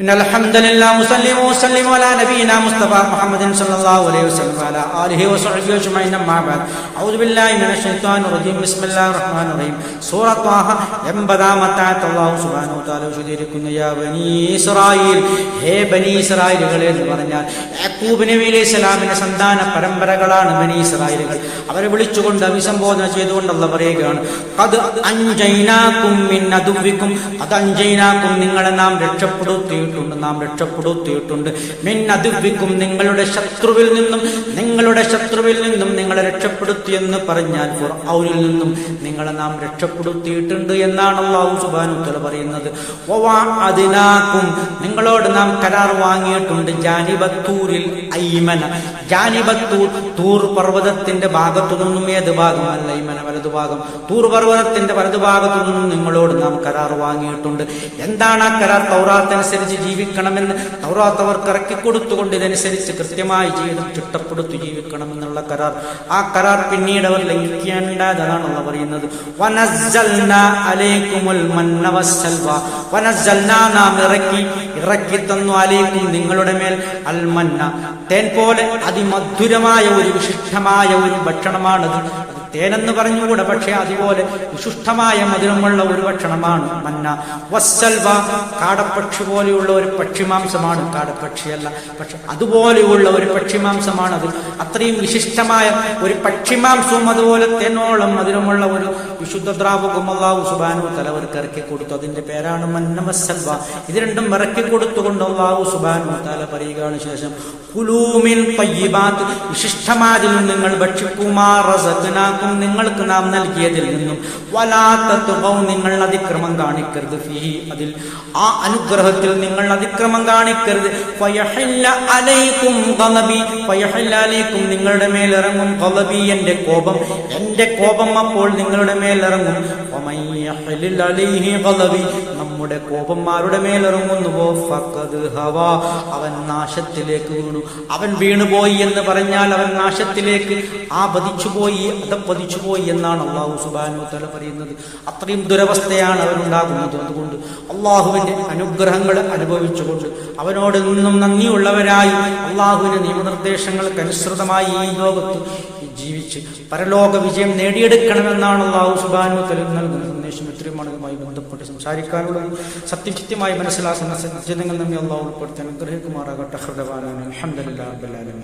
إن الحمد لله وسلم على نبينا مصطفى محمد صلى الله عليه وسلم وعلى آله وصحبه أجمعين أما بعد أعوذ بالله من الشيطان الرجيم بسم الله الرحمن الرحيم സൂറ ത്വാഹ 80-ാമത്തെ ആയത്ത് അല്ലാഹു സുബ്ഹാനഹു വ തആല വിശദീകരിക്കുന്നു യാ ബനീ ഇസ്രായീൽ ഹേ ബനീ ഇസ്രായേലുകളെ എന്ന് പറഞ്ഞാൽ യാക്കൂബ് നബി അലൈഹിസ്സലാമിന്റെ സന്താന പരമ്പരകളാണ് ബനീ ഇസ്രായേലുകൾ. അവരെ വിളിച്ചുകൊണ്ട് അഭിസംബോധന ചെയ്തുകൊണ്ട് അല്ലാഹു പറയുകയാണ് ഖദ് അൻജൈനാകും മിൻ അദുവ്വിക്കും ഖദ് അൻജൈനാകും നിങ്ങളെ നാം രക്ഷപ്പെടുത്തിയിട്ടുണ്ട് മിൻ അദുവ്വിക്കും നിങ്ങളുടെ ശത്രുവിൽ നിന്നും നിങ്ങളെ രക്ഷപ്പെടുത്തി എന്ന് പറഞ്ഞാൽ ഫിർഔനിൽ നിന്നും നിങ്ങളെ നാം രക്ഷപ്പെടുത്തിയിട്ടുണ്ട് എന്നാണ് അല്ലാഹു സുബ്ഹാനഹു വ തആല പറയുന്നത്. വവഅദ്നാകും നിങ്ങളോട് നാം കരാർ വാങ്ങിയിട്ടുണ്ട് ജാനിബത്തൂരിൽ ഐമന തൂർ പർവ്വതത്തിന്റെ ഭാഗത്തു നിന്നും ഏത് ഭാഗമല്ല ഐമന വലതു ഭാഗം തൂർ പർവ്വതത്തിന്റെ വലതു ഭാഗത്തു നിന്നും നിങ്ങളോട് നാം കരാർ വാങ്ങിയിട്ടുണ്ട്. എന്താണ് ആ കരാർ? തൗറാത്ത് അനുസരിച്ച് ജീവിക്കണമെന്ന് തൗറാത്ത് അവർക്ക് ഇറക്കി കൊടുത്തുകൊണ്ട് ഇതനുസരിച്ച് കൃത്യമായി ജീവിതം ചിട്ടപ്പെടുത്തി ജീവിക്കണമെന്നുള്ള കരാർ. ആ കരാർ പിന്നീട് അവർ ലംഘിക്കേണ്ടതാണെന്ന് പറയുന്നത്. വനസ്സൽനാ അലൈക്കുമുൽ മന്ന വസ്സൽവ വനസ്സൽനാ നാം ഇറക്കി തന്നു അലൈക്കും നിങ്ങളുടെ മേൽ അൽ മന്ന തേൻ പോലെ അതിമധുരമായ ഒരു വിശിഷ്ടമായ ഒരു ഭക്ഷണമാണത്. തേനെന്ന് പറഞ്ഞുകൂടെ, പക്ഷെ അതുപോലെ വിശിഷ്ടമായ മധുരമുള്ള ഒരു ഭക്ഷണമാണ് മന്ന. വസ്സൽവ കാടപ്പക്ഷി പോലെയുള്ള ഒരു പക്ഷിമാംസമാണ്, കാടപ്പക്ഷിയല്ല പക്ഷെ അതുപോലെയുള്ള ഒരു പക്ഷിമാംസമാണത്. അത്രയും വിശിഷ്ടമായ ഒരു പക്ഷിമാംസവും അതുപോലെ തേനോളം മധുരമുള്ള ഒരു വിശുദ്ധ ദ്രാവകം അല്ലാഹു സുബ്ഹാനഹു വ തആല അവർക്ക് ഇറക്കി കൊടുത്തു. അതിന്റെ പേരാണ് മന്ന വസ്സൽവ. ഇത് രണ്ടും ഇറക്കി കൊടുത്തുകൊണ്ട് അല്ലാഹു സുബ്ഹാനഹു വ തആല പറയുകയാണ് ശേഷം കുലൂ മിൻ തയ്യിബാത്ത് വിശിഷ്ടമായതിൽ നിങ്ങൾ ഭക്ഷിക്കുമാ റസഖ്നാകും നിങ്ങൾക്ക് നാം നൽകിയതിൽ നിന്നും വലാ തത്ഗൗ നിങ്ങൾ അതിക്രമം കാണിക്കരുത് ഫീഹി അതിൽ ആ അനുഗ്രഹത്തിൽ നിങ്ങൾ അതിക്രമം കാണിക്കരുത്. ഫയഹില്ല അലൈക്കും ഗളബി ഫയഹില്ല നിങ്ങളുടെ മേൽ ഇറങ്ങും ഗളബി എന്റെ കോപം അപ്പോൾ നിങ്ങളുടെ മേൽ ഇറങ്ങും. വമയ്യഹ്ലിൽ അലൈഹി ഗളബി നമ്മുടെ കോപന്മാരുടെ മേൽ ഇറങ്ങുന്നുവോ ഫഖദ് ഹവാ അവൻ നാശത്തിലേക്ക് വീണു. അവൻ വീണുപോയി എന്ന് പറഞ്ഞാൽ അവൻ നാശത്തിലേക്ക് പതിച്ചുപോയി എന്നാണ് അല്ലാഹു സുബ്ഹാനഹു വ തആല പറയുന്നത്. അത്രയും ദുരവസ്ഥയാണ് അവരുണ്ടാകുന്നത്. അതുകൊണ്ട് അള്ളാഹുവിന്റെ അനുഗ്രഹങ്ങൾ അനുഭവിച്ചുകൊണ്ട് അവനോട് നിന്നും നന്ദിയുള്ളവരായി അള്ളാഹുവിന്റെ നിയമനിർദ്ദേശങ്ങൾക്ക് അനുസൃതമായി ഈ ലോകത്ത് ജീവിച്ച് പരലോക വിജയം നേടിയെടുക്കണമെന്നാണ് അല്ലാഹു സുബ്ഹാനഹു വ തആല നൽകുന്ന സന്ദേശം. ഇത്രയുമാണ് ഇതുമായി ബന്ധപ്പെട്ട് സംസാരിക്കാനുള്ളത്. സത്യമായി മനസ്സിലാക്കുന്ന സജ്ജനങ്ങൾ നമ്മെ അല്ലാഹു ഉൾപ്പെടുത്തി അനുഗ്രഹിക്കുമാറാകട്ടെ. അൽഹംദുലില്ലാഹി റബ്ബിൽ ആലമീൻ.